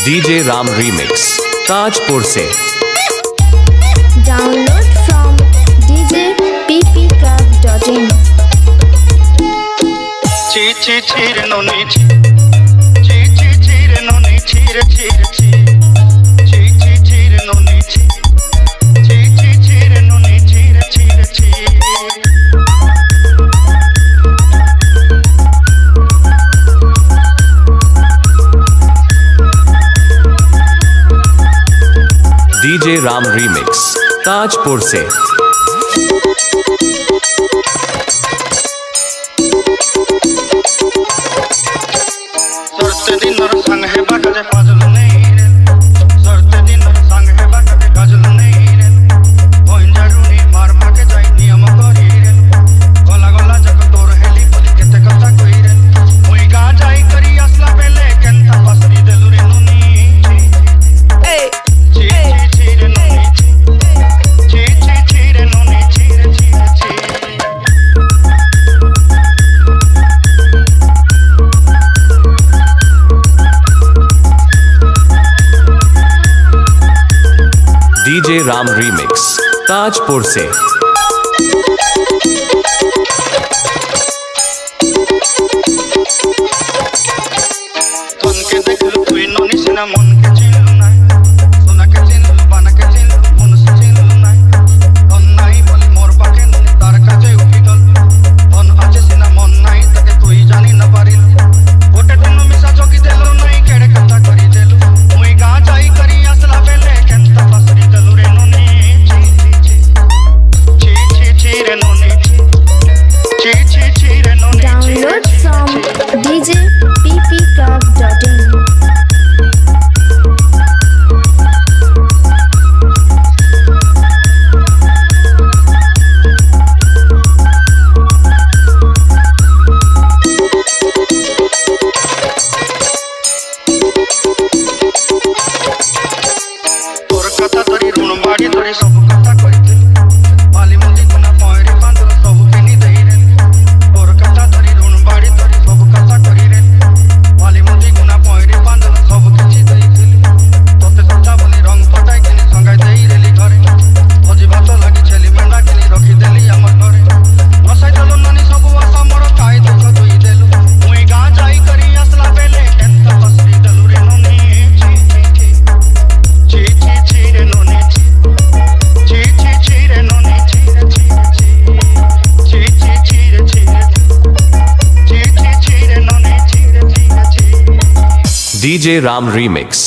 DJ Ram remix Tajpur से। Download from djppclub.in। ची ची चीर नोनी ची ची ची चीर नोनी चीर चीर ची ची ची चीर नोनी ची ची ची चीर नोनी चीर चीर ची। डीजे राम रीमिक्स ताजपुर से। सरते दिन संग है बाटे फाजल नहीं रे सरते दिन संग है बाटे फाजल नहीं रे कोइन जारुनी मार माके जाई नियम करी रे गला गला जक तोर हेली पली केते कथा कई रे मुई गा जाई करी असला बेले केंता पसरी देलु रे नुनी ची ची ची रे नुनी ची ची ची रे नुनी ची रे ची रे ची। डीजे राम रीमिक्स ताजपुर से। तन के देखलु तुई नोनी सिना मन के चिनलु नाई सोना के चिनलु बाना के चिनलु मन से चिनलु नाई तन नाई बोली मोर पाके नोनी तार काजे उठी गल तन आजे सिना मन नाई तके तुई जानी न पारिलु गोटे दिन मिसा जोगी देलु नाई केड़े कथा करी देलु मुई गा जाई करी असला बेले केंता पसरी देलु रे नोनी ची ची ची ची ची रे नोनी ची ची ची रे नोनी। Download from djppclub.in। तोर कथा तोरी ऋण बाड़ी तोरी सब कथा करिथिलु बाली मुंदी कोना पयरे बांधल सब किनी देई रे तोर कथा तोरी ऋण बाड़ी तोरी सब कथा करि रे बाली मुंदी कोना पयरे बांधल सब किछि देइथिलु तोते सच्चा बोली रंग पटाई किनी संगाई देई रेली घरे भोजी भात लागि छेली मेंढा किनी रखी देली हमर घरे नसाई देलु नानी सब आशा मोर खाई दुख दुई देलु मुई गा जाई करी असला बेले केंता पसरी देलु रे नोनी ची ची ची ची ची ची रे नोनी ची ची ची ची रे नोनी ची रे ची रे ची ची ची ची रे ची रे ची ची ची रे नोनी ची रे ची रे ची। DJ Ram remix